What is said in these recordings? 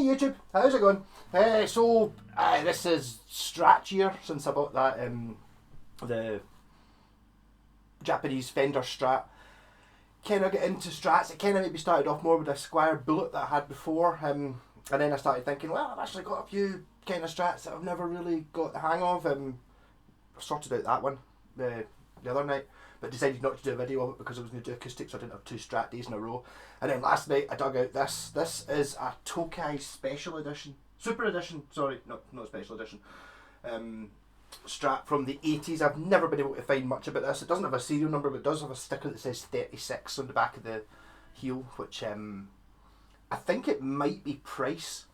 YouTube, how's it going? This is Strat year since I bought that the Japanese Fender Strat. Kind of get into Strats. It kind of maybe started off more with a Squire Bullet that I had before, and then I started thinking, well, I've actually got a few kind of Strats that I've never really got the hang of. I sorted out that one the other night, but decided not to do a video of it because I was going to do acoustic, so I didn't have 2 Strat days in a row. And then last night I dug out this. This is a Tokai Special Edition, Super Edition. Sorry, not Special Edition. Strat from the 80s. I've never been able to find much about this. It doesn't have a serial number, but it does have a sticker that says 36 on the back of the heel, which I think it might be price,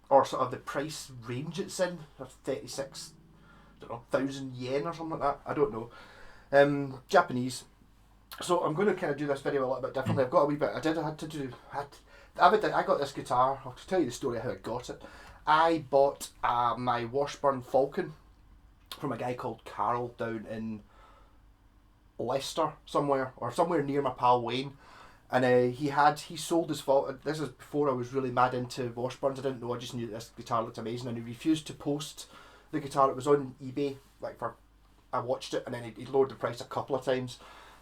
or sort of the price range it's in, 36, I don't know, 1,000 yen or something like that. I don't know. Japanese. So I'm going to kind of do this video a little bit differently. I've got a wee bit. I got this guitar. I'll tell you the story of how I got it. I bought my Washburn Falcon from a guy called Carol down in Leicester somewhere near my pal Wayne, and he sold his Falcon. This is before I was really mad into Washburns. I didn't know. I just knew that this guitar looked amazing, and he refused to post the guitar. It was on eBay. I watched it, and then he lowered the price a couple of times,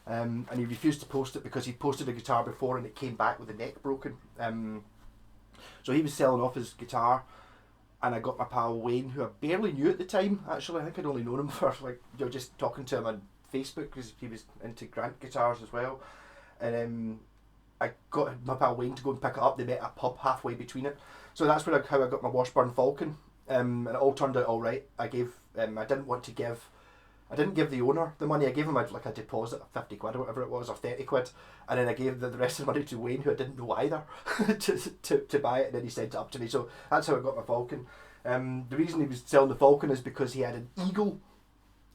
and he refused to post it because he posted a guitar before and it came back with the neck broken. So he was selling off his guitar. And I got my pal Wayne, who I barely knew at the time. Actually, I think I'd only known him for just talking to him on Facebook because he was into Grant guitars as well. And I got my pal Wayne to go and pick it up. They met at a pub halfway between it. So that's how I got my Washburn Falcon. And it all turned out all right. I didn't give the owner the money. I gave him a deposit of 50 quid or whatever it was, or 30 quid, and then I gave the rest of the money to Wayne, who I didn't know either, to buy it, and then he sent it up to me. So that's how I got my Falcon. The reason he was selling the Falcon is because he had an Eagle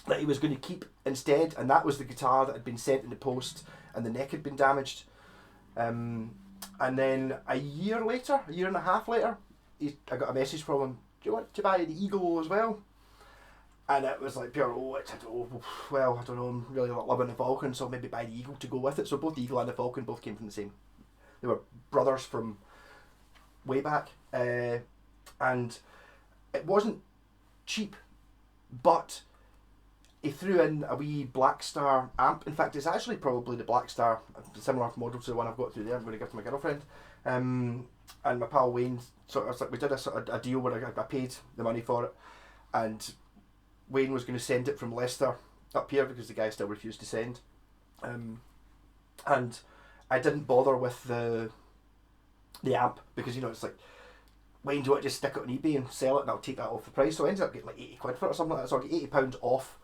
that he was going to keep instead, and that was the guitar that had been sent in the post, and the neck had been damaged. And then a year and a half later, I got a message from him, do you want to buy the Eagle as well? And it was like pure, I don't know, I'm really not loving the Falcon, so maybe buy the Eagle to go with it. So both the Eagle and the Falcon both came from the same. They were brothers from way back. And it wasn't cheap, but he threw in a wee Black Star amp. In fact, it's actually probably the Black Star, a similar model to the one I've got through there. I'm going to give to my girlfriend. And my pal Wayne, we did a deal where I paid the money for it, and Wayne was going to send it from Leicester up here because the guy still refused to send. And I didn't bother with the amp because, it's like, Wayne, do you want to just stick it on eBay and sell it and I'll take that off the price? So I ended up getting like 80 quid for it or something like that. So I got £80 off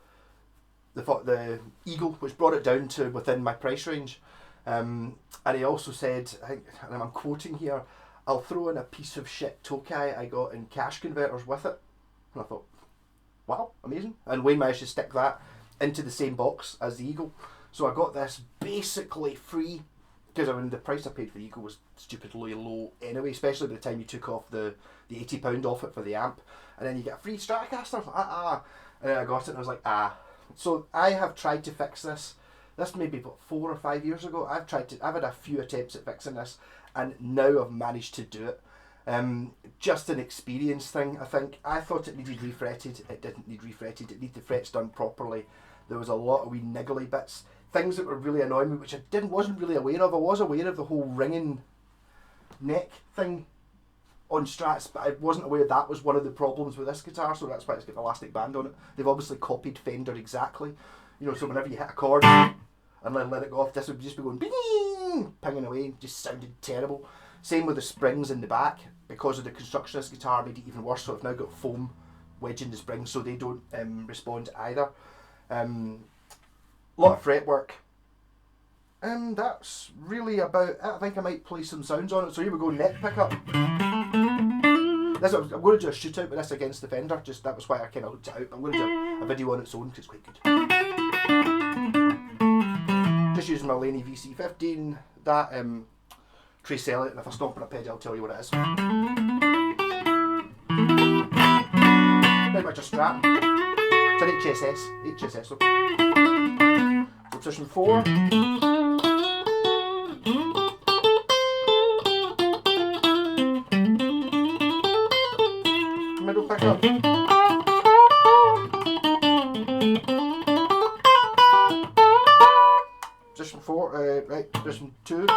the Eagle, which brought it down to within my price range. And he also said, I think, and I'm quoting here, I'll throw in a piece of shit Tokai I got in cash converters with it. And I thought, wow, amazing. And Wayne managed to stick that into the same box as the Eagle. So I got this basically free, because the price I paid for the Eagle was stupidly low anyway, especially by the time you took off the £80 off it for the amp. And then you get a free stratocaster. And then I got it and I was like, So I have tried to fix this. This may be 4 or 5 years ago. I've had a few attempts at fixing this, and now I've managed to do it. Just an experience thing, I think. I thought it needed refretted. It didn't need refretted. It needed the frets done properly. There was a lot of wee niggly bits, things that were really annoying me, which I wasn't really aware of. I was aware of the whole ringing neck thing on Strats, but I wasn't aware that was one of the problems with this guitar. So that's why it's got an elastic band on it. They've obviously copied Fender exactly. So whenever you hit a chord and let it go off, this would just be going bing, pinging away. Just sounded terrible. Same with the springs in the back. Because of the construction of this guitar made it even worse, so I've now got foam wedging the springs so they don't respond either. Lot of fretwork. And that's really about it. I think I might play some sounds on it. So here we go, neck pickup. I'm going to do a shootout with this against the Fender. That was why I kind of looked it out. I'm going to do a video on its own because it's quite good. Just using my Laney VC15. That Tracell it, and if I stomp on a pedal I'll tell you what it is. Very much a Strat. It's an HSS. So position 4. pickup. Position 4, right, position 2.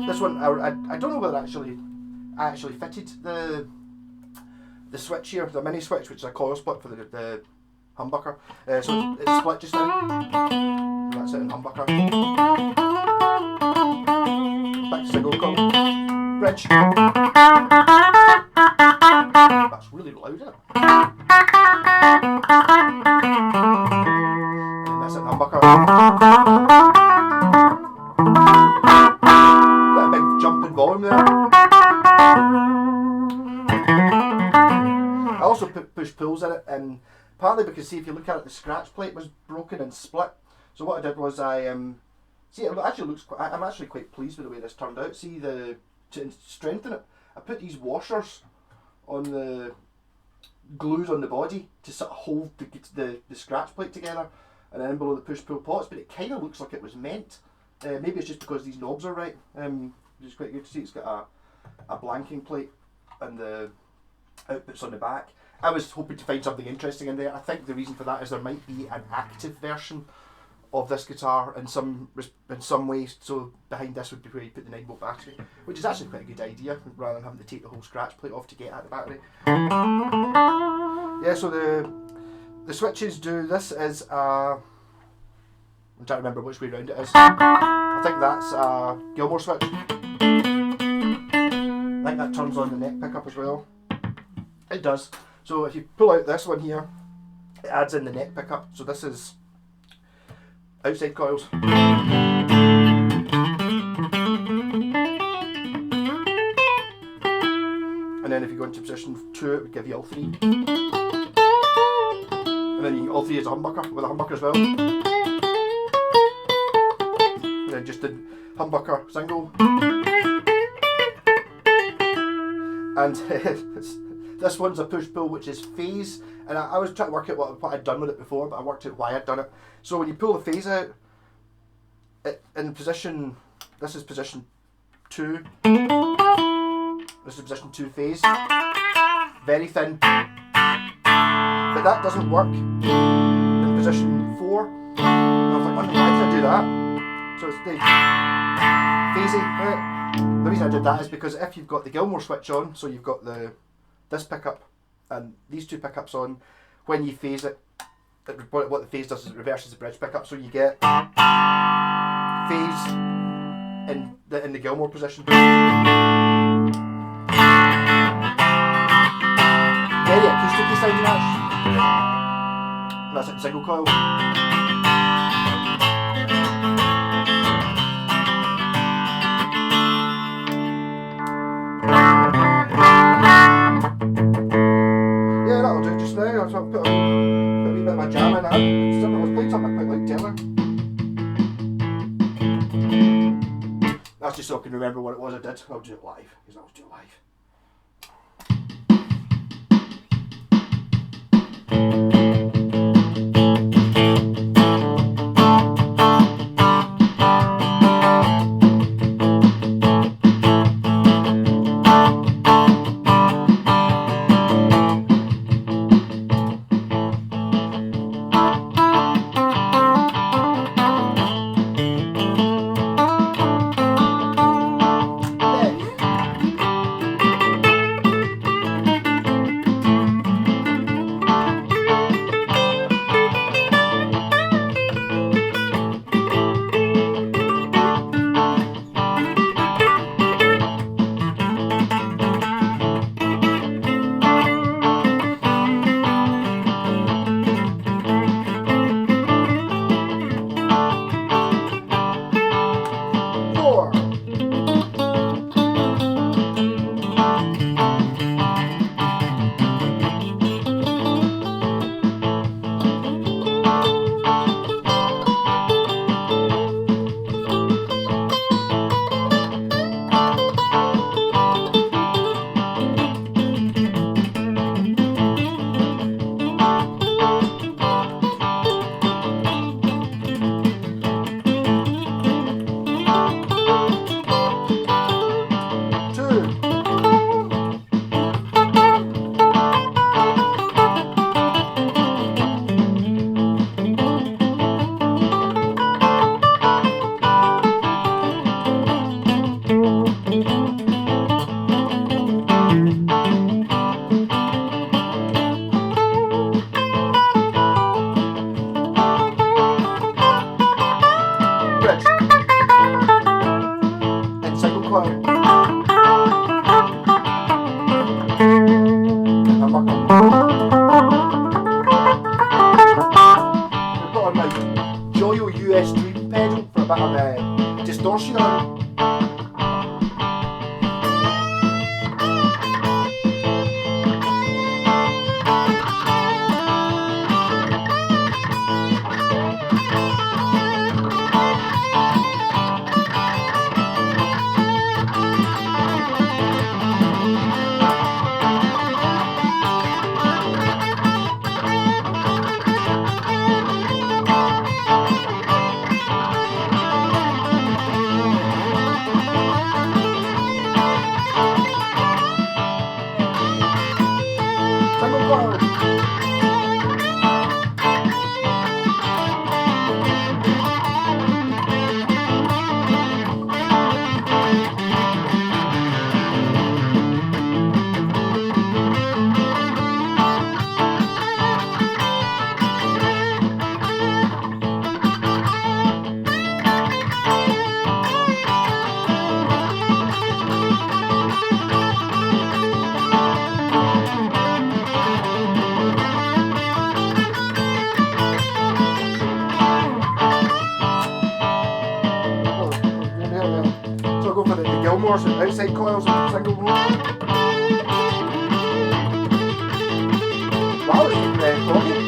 This one, I don't know whether I actually fitted the switch here, the mini switch, which is a coil split for the humbucker. So it's split just now. That's it in humbucker. Back to single coil. Bridge. That's really loud, isn't it? And that's it in humbucker. Got a big jump in volume there. I also put push-pulls in it, and partly because, see, if you look at it, the scratch plate was broken and split. So what I did was see, it actually looks quite, I'm actually quite pleased with the way this turned out. See, to strengthen it, I put these washers on the glues on the body to sort of hold the scratch plate together, and then below the push-pull pots, but it kind of looks like it was meant. Maybe it's just because these knobs are right, which is quite good to see. It's got a blanking plate and the outputs on the back. I was hoping to find something interesting in there. I think the reason for that is there might be an active version of this guitar in some ways. So behind this would be where you put the 9-volt battery, which is actually quite a good idea, rather than having to take the whole scratch plate off to get at the battery. Yeah, so the switches do, this is I'm trying to remember which way round it is. I think that's a Gilmour switch. I think that turns on the neck pickup as well. It does. So if you pull out this one here, it adds in the neck pickup. So this is outside coils. And then if you go into position 2, it would give you all 3. And then you can all 3 as a humbucker, with a humbucker as well. And then just the humbucker single. And this one's a push-pull, which is phase, and I was trying to work out what I'd done with it before, but I worked out why I'd done it. So when you pull the phase out, in position, this is position 2, this is position 2 phase, very thin, but that doesn't work in position 4, and I was like, why did I do that? So it's the phasey, right? The reason I did that is because if you've got the Gilmour switch on, so you've got this pickup and these 2 pickups on, when you phase it, what the phase does is it reverses the bridge pickup, so you get phase in the Gilmour position. Very acoustic-y sounding that. And that's it in single coil. Yeah, that'll do just now. I'll put a wee bit of my jam in that. I was playing something I quite like telling. That's just so I can remember what it was I did. I'll do it live, because I'll do it live. So I'll go for the Gilmour's outside coils and single mode. Wow, it's talking.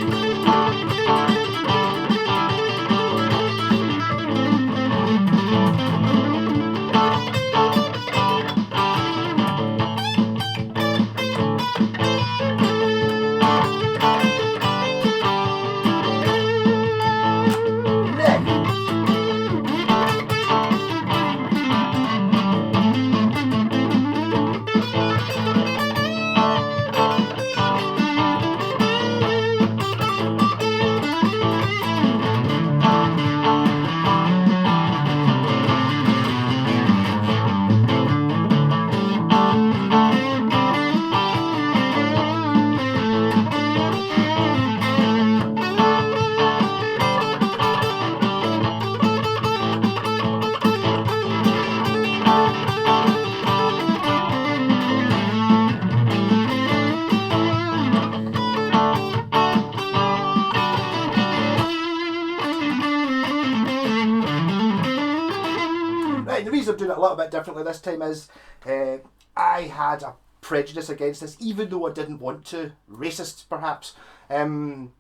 The reason I'm doing it a little bit differently this time is I had a prejudice against this, even though I didn't want to. Racist, perhaps. Not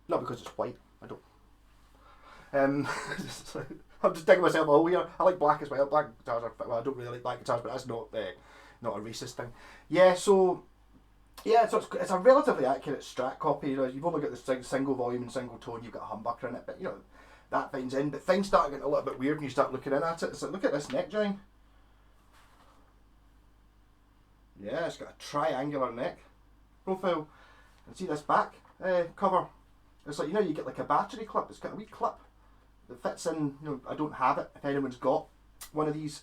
because it's white. I don't. I'm just digging myself a hole here. I like black as well. Black guitars are. Well, I don't really like black guitars, but that's not a racist thing. Yeah. So it's a relatively accurate Strat copy. You know, you've only got the single volume and single tone. You've got a humbucker in it, but you know. That finds in, but things start getting a little bit weird when you start looking in at it. So look at this neck joint. Yeah, it's got a triangular neck profile. And see this back cover. It's like, you know, you get like a battery clip. It's got a wee clip that fits in. You know, I don't have it. If anyone's got one of these,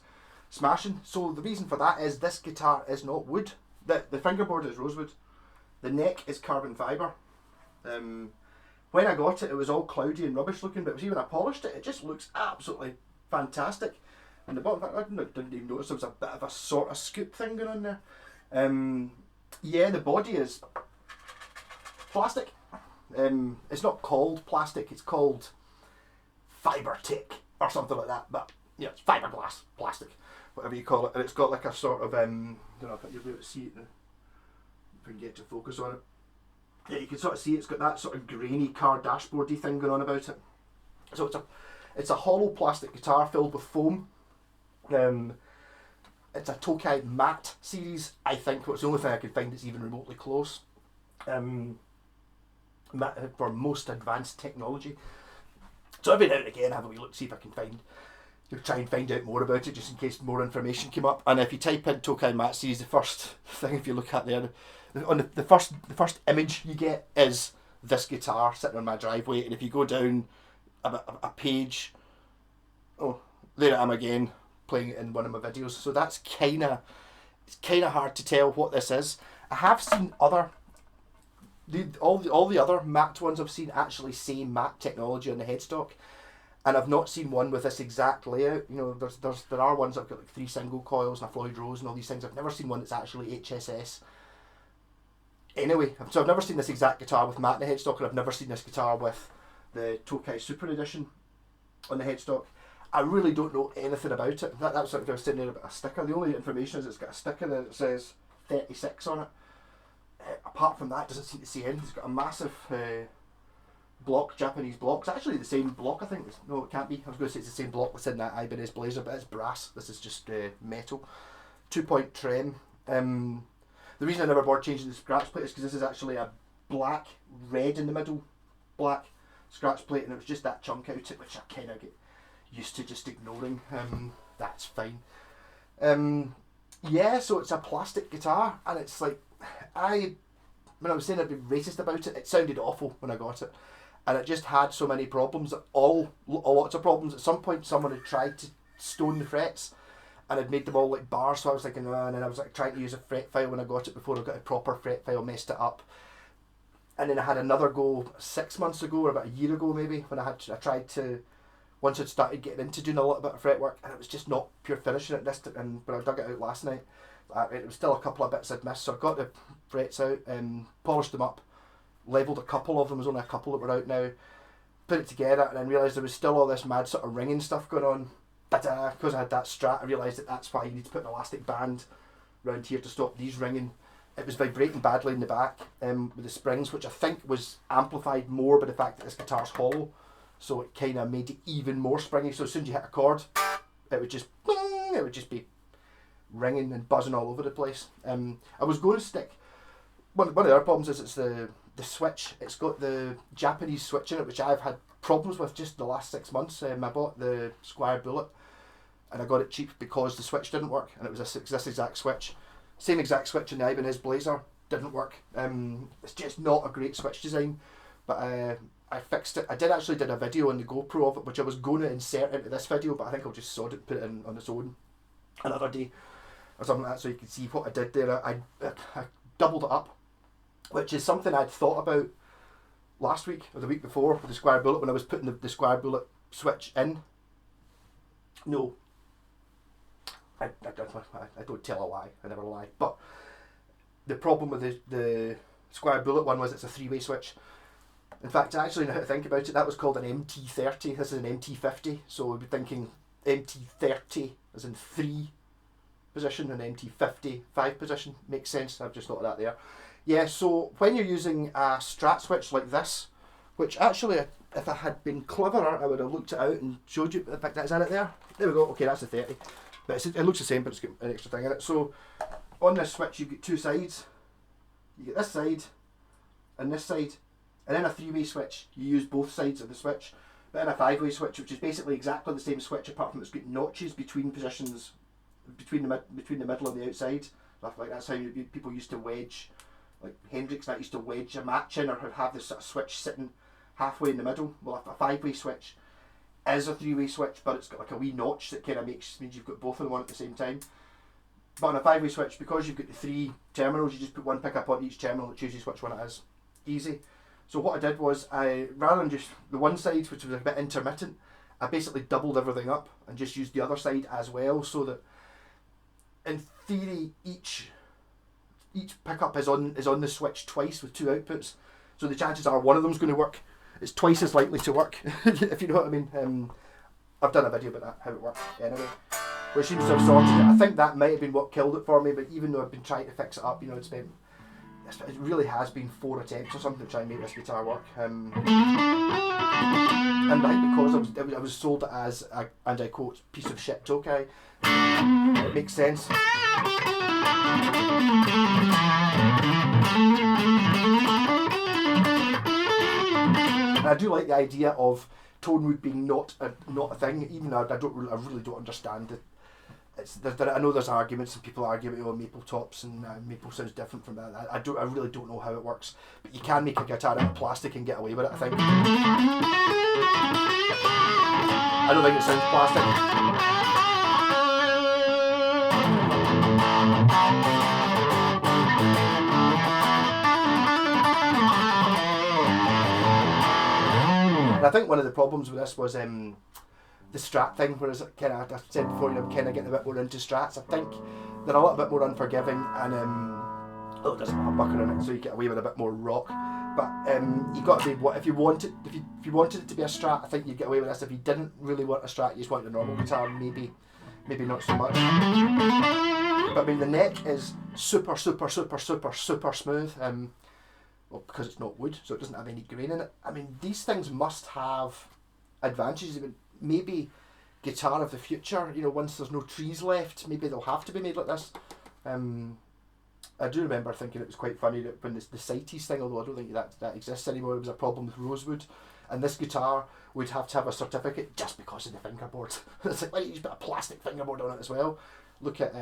smashing. So the reason for that is this guitar is not wood. The fingerboard is rosewood. The neck is carbon fibre. When I got it, it was all cloudy and rubbish looking, but see when I polished it, it just looks absolutely fantastic. And the bottom, I didn't even notice there was a bit of a sort of scoop thing going on there. Yeah, the body is plastic. It's not called plastic, it's called Fibertech or something like that, but yeah, it's fiberglass, plastic, whatever you call it. And it's got like a sort of, I don't know if you'll be able to see it, if we can get to focus on it. Yeah, you can sort of see it's got that sort of grainy car dashboardy thing going on about it. So it's a hollow plastic guitar filled with foam. It's a Tokai matte series, I think. It's the only thing I can find that's even remotely close. For most advanced technology. So every now and again I have a wee look to see if I can try and find out more about it, just in case more information came up. And if you type in Tokai matte series, the first thing, if you look at there, on the first image you get is this guitar sitting on my driveway, and if you go down a page, oh, there I am again playing it in one of my videos. So that's it's kind of hard to tell what this is. I have seen all the other matte ones I've seen actually say matte technology on the headstock, and I've not seen one with this exact layout. You know, there are ones that have got like 3 single coils and a Floyd Rose and all these things. I've never seen one that's actually HSS. Anyway, so I've never seen this exact guitar with matte in the headstock, and I've never seen this guitar with the Tokai Super Edition on the headstock. I really don't know anything about it. That's what I was saying there about a sticker. The only information is it's got a sticker that says 36 on it. Apart from that, it doesn't seem to say anything. It's got a massive block, Japanese block. It's actually the same block, I think. No, it can't be. I was going to say it's the same block that's in that Ibanez Blazer, but it's brass. This is just metal. 2-point trem. The reason I never bothered changing the scratch plate is because this is actually a black, red in the middle, black scratch plate, and it was just that chunk out it, which I kind of get used to just ignoring. That's fine. Yeah, so it's a plastic guitar, and it's like, when I was saying I'd be racist about it, it sounded awful when I got it. And it just had so many problems, lots of problems. At some point someone had tried to stone the frets and had made them all like bars, so I was thinking, and then I was like trying to use a fret file when I got it before I got a proper fret file, messed it up. And then I had another go 6 months ago, or about a year ago maybe, when I tried to, once I'd started getting into doing a little bit of fret work, and it was just not pure finishing at this, and when I dug it out last night, it was still a couple of bits I'd missed, so I got the frets out, polished them up, levelled a couple of them, there's only a couple that were out now, put it together, and then realised there was still all this mad sort of ringing stuff going on. But because I had that Strat, I realised that that's why you need to put an elastic band around here to stop these ringing. It was vibrating badly in the back with the springs, which I think was amplified more by the fact that this guitar's hollow, so it kind of made it even more springy. So as soon as you hit a chord, it would just be ringing and buzzing all over the place. I was going to stick, one of the other problems is it's the switch. It's got the Japanese switch in it, which I've had problems with just the last 6 months. I bought the Squire Bullet and I got it cheap because the switch didn't work, and it was this exact switch. Same exact switch in the Ibanez Blazer, didn't work. It's just not a great switch design, but I fixed it. I did a video on the GoPro of it, which I was going to insert into this video, but I think I'll just sod it, put it in on its own another day or something like that, so you can see what I did there. I doubled it up, which is something I'd thought about last week or the week before with the Squire Bullet when I was putting the Squire Bullet switch in. No, I don't tell a lie, I never lie. But the problem with the Squire Bullet one was it's a three-way switch. In fact, actually, now to think about it, that was called an MT30. This is an MT50, so we'd be thinking MT30 as in 3 position and MT50 5 position. Makes sense, I've just thought of that there. Yeah, so when you're using a Strat switch like this, which actually, if I had been cleverer, I would have looked it out and showed you. In fact, is that it there? There we go, okay, that's the 30. But it looks the same, but it's got an extra thing in it. So on this switch, you get two sides. You get this side and this side. And in a three-way switch, you use both sides of the switch. But in a five-way switch, which is basically exactly the same switch, apart from it's got notches between positions, between the middle and the outside. Like that's how people used to wedge, like Hendrix, that used to wedge a match in, or have this sort of switch sitting halfway in the middle. Well, a five-way switch is a three-way switch, but it's got like a wee notch that kind of means you've got both of them on at the same time. But on a five-way switch, because you've got the 3 terminals, you just put one pickup on each terminal that chooses which one it is. Easy. So what I did was, rather than just the one side, which was a bit intermittent, I basically doubled everything up and just used the other side as well, so that in theory each pickup is on the switch twice with 2 outputs. So the chances are one of them's going to work. It's twice as likely to work, if you know what I mean. I've done a video about that, how it works anyway, which seems to have sorted it. I think that might have been what killed it for me, but even though I've been trying to fix it up, it really has been 4 attempts or something to try and make this guitar work. And I think because I was sold it as a, and I quote, piece of shit Tokai, it makes sense. And I do like the idea of tone wood being not a thing, even though I really don't understand it. I know there's arguments and people argue about maple tops and maple sounds different from that. I really don't know how it works, but you can make a guitar out of plastic and get away with it, I think. I don't think it sounds plastic. And I think one of the problems with this was the Strat thing, whereas kind of, I said before, I'm kind of getting a bit more into Strats. I think they're a little bit more unforgiving, and it doesn't have a humbucker in it, so you get away with a bit more rock. But you got to be, if you wanted it to be a Strat, I think you'd get away with this. If you didn't really want a Strat, you just wanted a normal guitar, maybe not so much. But I mean, the neck is super smooth. Well, because it's not wood, so it doesn't have any grain in it. I mean, these things must have advantages. I mean, maybe guitar of the future, once there's no trees left, maybe they'll have to be made like this. I do remember thinking it was quite funny that when the CITES thing, although I don't think that exists anymore, it was a problem with rosewood, and this guitar would have to have a certificate just because of the fingerboard. It's like, why don't you just put a plastic fingerboard on it as well? Look at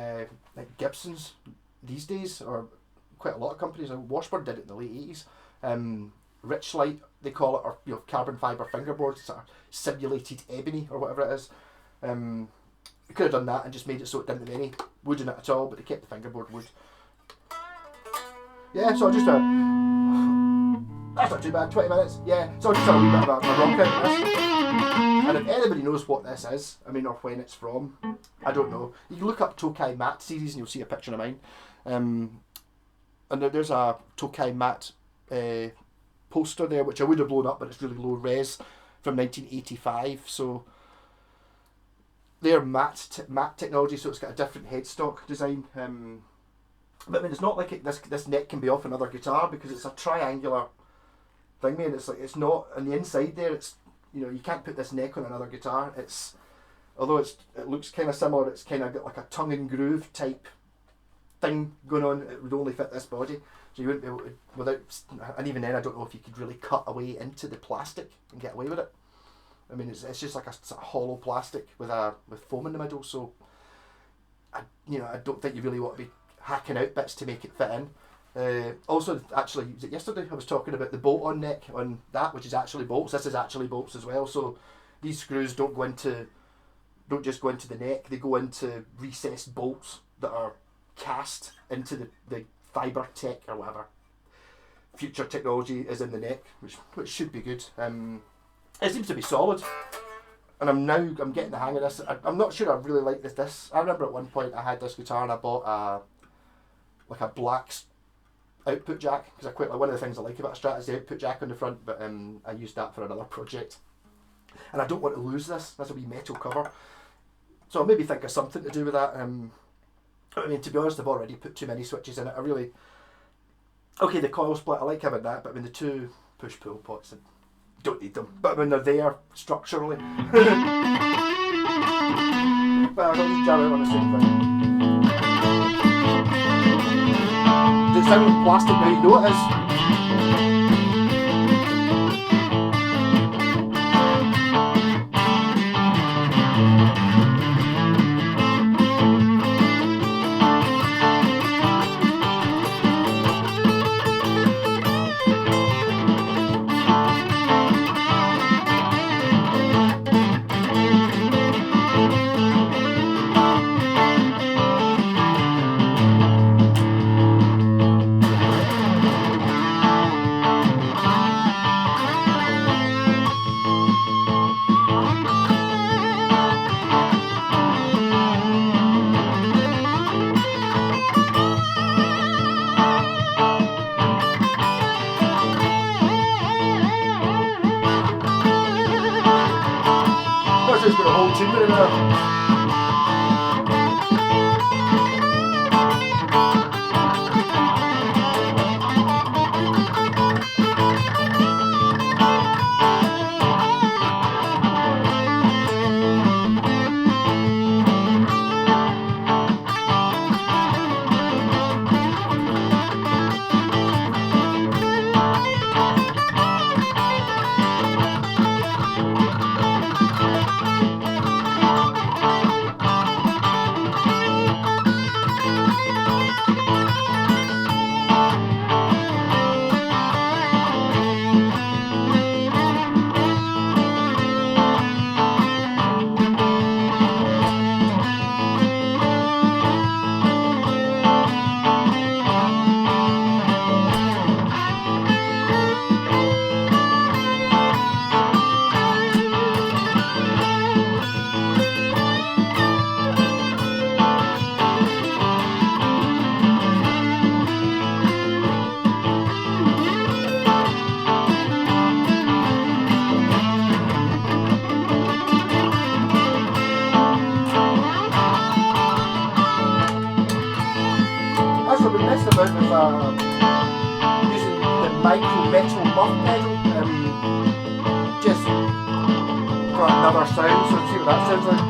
like Gibsons these days, or quite a lot of companies. Washburn did it in the late 80s. Richlight, they call it, or carbon fibre fingerboards, sort of simulated ebony or whatever it is. They could have done that and just made it so it didn't have any wood in it at all, but they kept the fingerboard wood. Yeah, so just that's not too bad, 20 minutes. Yeah, so just a wee bit of a rock out of this. And if anybody knows what this is, I mean, or when it's from, I don't know. You can look up Tokai Matte series and you'll see a picture of mine. And there's a Tokai Matte poster there, which I would have blown up, but it's really low res, from 1985. So they're matte technology, so it's got a different headstock design. But I mean, it's not like this neck can be off another guitar, because it's a triangular thing, man. It's like, it's not on the inside there. It's, you can't put this neck on another guitar. It's, although it looks kind of similar, it's kind of got like a tongue and groove type thing going on. It would only fit this body, so you wouldn't be able to, without. And even then, I don't know if you could really cut away into the plastic and get away with it. I mean, it's just like a sort of hollow plastic with foam in the middle. So, I don't think you really want to be hacking out bits to make it fit in. Also, actually, was it yesterday I was talking about the bolt-on neck on that, which is actually bolts. This is actually bolts as well. So these screws don't just go into the neck. They go into recessed bolts that are cast into the fibre tech or whatever future technology is in the neck, which should be good. It seems to be solid, and I'm getting the hang of this. I'm not sure I really like this. I remember at one point I had this guitar and I bought a black output jack, because I quite like, one of the things I like about a Strat is the output jack on the front, but I used that for another project, and I don't want to lose this. That's a wee metal cover, so I'll maybe think of something to do with that. I mean, to be honest, I've already put too many switches in it. Okay, the coil split, I like having that, but I mean, the two push-pull pots, I don't need them, but when they're there structurally, well, I'll just jam out on the same thing. Does it sound like plastic now? You know it is. What's this got a whole tune in there? About with using the micro metal muff pedal, just for another sound, so let's see what that sounds like.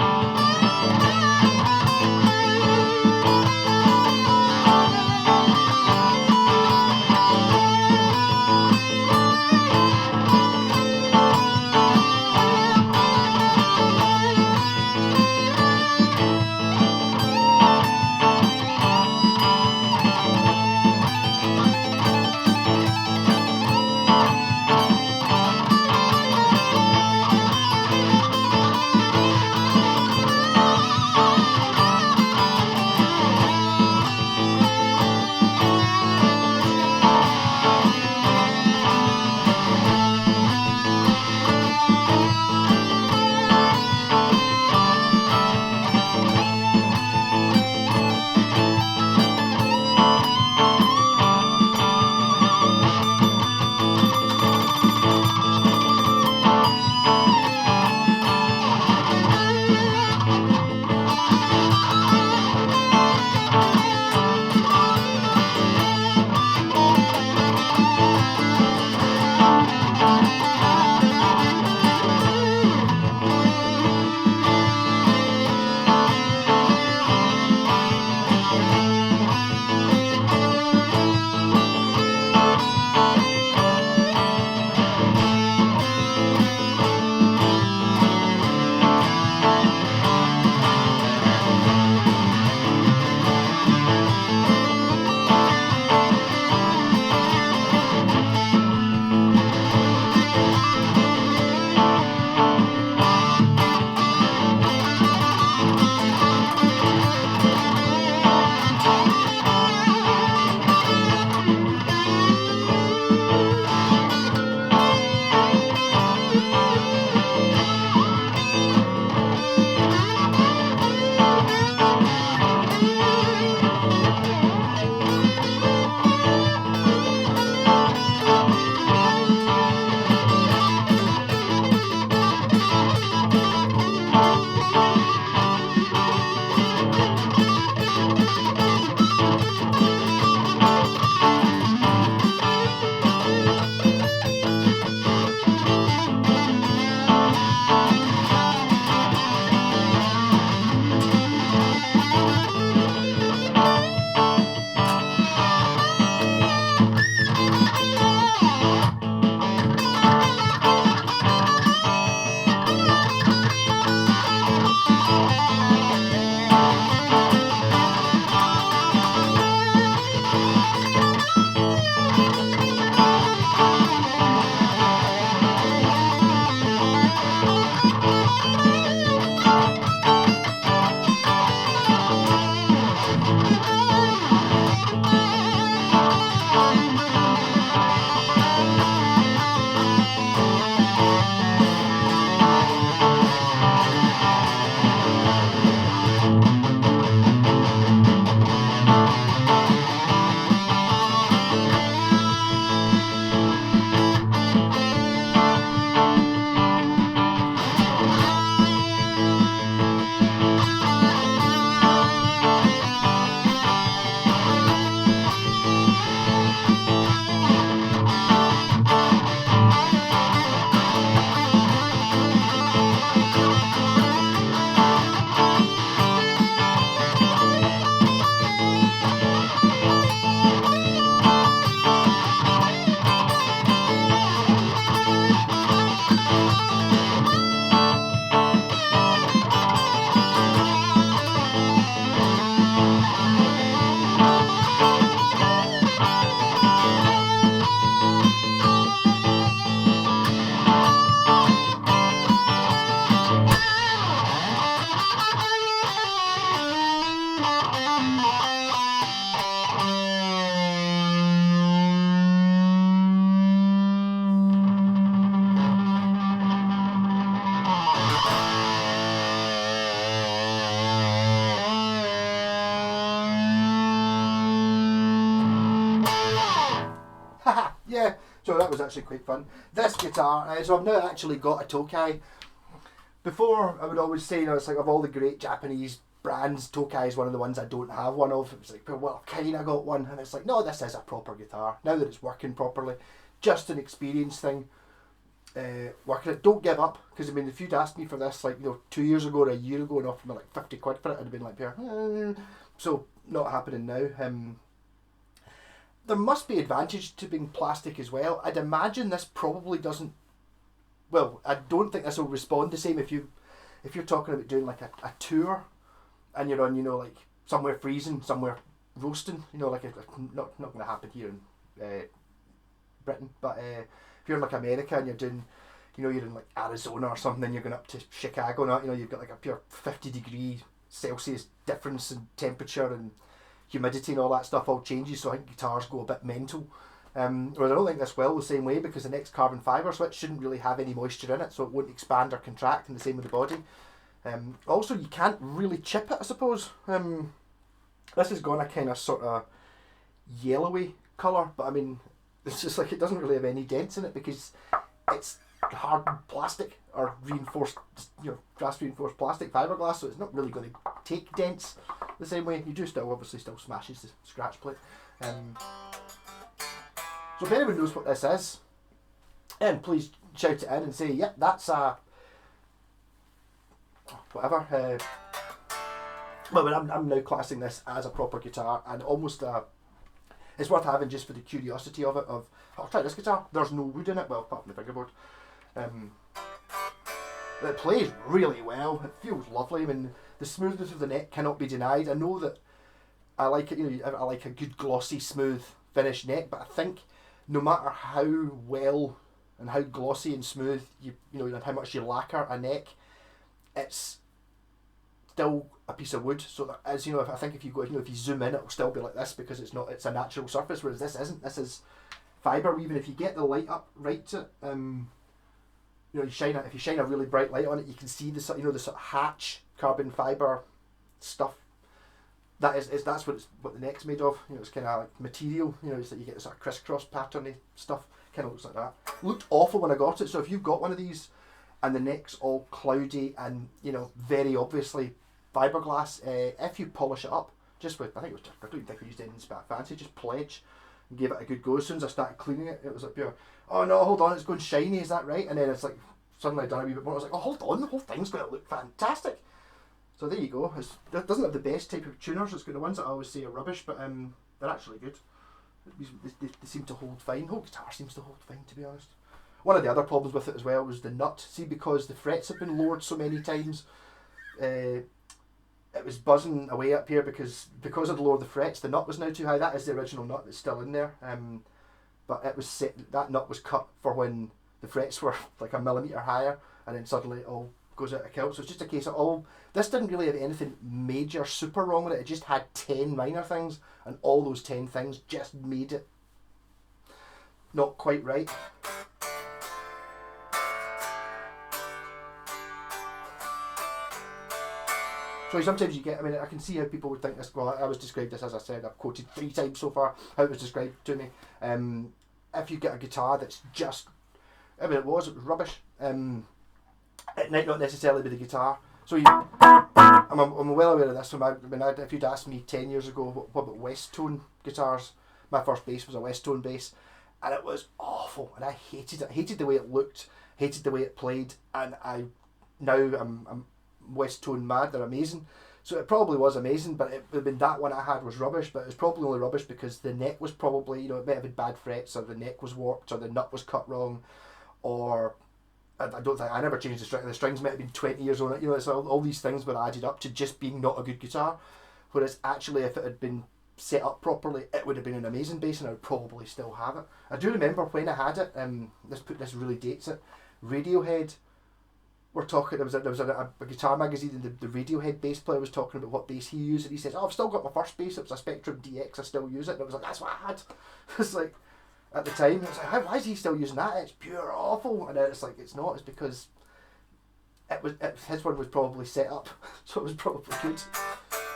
So that was actually quite fun. This guitar, so I've now actually got a Tokai. Before, I would always say, it's like of all the great Japanese brands, Tokai is one of the ones I don't have one of. It was like, well, I've kind of got one. And it's like, no, this is a proper guitar. Now that it's working properly, just an experience thing. Working it. Don't give up, because I mean, if you'd asked me for this, like, 2 years ago or a year ago and offered me like 50 quid for it, I'd have been like, so not happening now. There must be advantage to being plastic as well. I'd imagine this probably doesn't. Well, I don't think this will respond the same if you're talking about doing like a tour, and you're on, like somewhere freezing, somewhere roasting. Like not going to happen here in Britain, but if you're in like America and you're doing, you're in like Arizona or something, and you're going up to Chicago, and you've got like a pure 50 °C difference in temperature and humidity and all that stuff all changes, so I think guitars go a bit mental. Whereas I don't think this will the same way, because the next carbon fibre switch shouldn't really have any moisture in it, so it won't expand or contract, and the same with the body. Also, you can't really chip it, I suppose. This has gone a kind of sort of yellowy colour, but I mean, it's just like it doesn't really have any dents in it because it's hardened plastic or reinforced, glass reinforced plastic fiberglass, so it's not really going to take dents the same way. You do obviously still smashes the scratch plate. So if anyone knows what this is, and please shout it in and say, yep, that's a whatever. Well, I'm now classing this as a proper guitar, and almost it's worth having just for the curiosity of it. I'll try this guitar. There's no wood in it, well, apart from the fingerboard. It plays really well. It feels lovely. I mean, the smoothness of the neck cannot be denied. I know that I like it. I like a good glossy, smooth finished neck, but I think no matter how well and how glossy and smooth and how much you lacquer a neck, it's still a piece of wood. So as I think if you go, if you zoom in, it'll still be like this because it's a natural surface, whereas this isn't. This is fibre. Even if you get the light up right to you shine it. If you shine a really bright light on it, you can see the sort of hatch carbon fibre stuff. That's what the neck's made of. It's kind of like material. It's that you get the sort of crisscross patterny stuff. Kind of looks like that. Looked awful when I got it. So if you've got one of these and the neck's all cloudy and very obviously fiberglass, if you polish it up just with, I don't even think we used anything fancy, just pledge, and gave it a good go. As soon as I started cleaning it, it was like pure, oh no, hold on, it's going shiny, is that right? And then it's like suddenly I'd done a wee bit more. I was like, oh, hold on, the whole thing's going to look fantastic. So there you go. It doesn't have the best type of tuners. It's got the ones that I always say are rubbish, but they're actually good. They seem to hold fine. The whole guitar seems to hold fine, to be honest. One of the other problems with it as well was the nut. See, because the frets have been lowered so many times, it was buzzing away up here because I'd lowered the frets. The nut was now too high. That is the original nut that's still in there. But it was set, that nut was cut for when the frets were like a millimetre higher, and then suddenly it all goes out of kilt. So it's just a case of this didn't really have anything major super wrong with it. It just had 10 minor things, and all those 10 things just made it not quite right. So sometimes you get, I can see how people would think this, well, I was described this, as I said, I've quoted 3 times so far how it was described to me. If you get a guitar that's just, it was rubbish. It might not necessarily be the guitar. So I'm well aware of this. So if you'd asked me 10 years ago what about West Tone guitars, my first bass was a West Tone bass, and it was awful, and I hated it. I hated the way it looked, hated the way it played, and I'm West Tone mad. They're amazing. So it probably was amazing, but that one I had was rubbish. But it was probably only rubbish because the neck was probably, it might have had bad frets, or the neck was warped, or the nut was cut wrong, or I never changed the string. The strings might have been 20 years on it. It's all these things were added up to just being not a good guitar. Whereas actually, if it had been set up properly, it would have been an amazing bass, and I would probably still have it. I do remember when I had it. This really dates it. Radiohead were talking. There was a guitar magazine, and the Radiohead bass player was talking about what bass he used, and he says, "Oh, I've still got my first bass. It was a Spectrum DX. I still use it." And I was like, "That's what I had." It's like, at the time, it's like, why is he still using that? It's pure awful. And then it's like, it's not. It's because his one was probably set up, so it was probably good.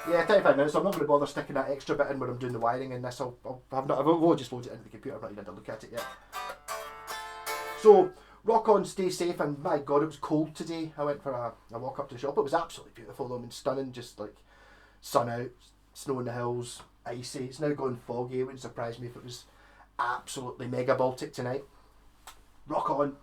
Yeah, 35 minutes. So I'm not going to bother sticking that extra bit in when I'm doing the wiring in this. I'll just load it into the computer. I've not even had to look at it yet. So rock on, stay safe, and my God, it was cold today. I went for a walk up to the shop. It was absolutely beautiful though, I mean stunning, just like sun out, snow in the hills, icy. It's now gone foggy. It wouldn't surprise me if it was absolutely mega Baltic tonight. Rock on.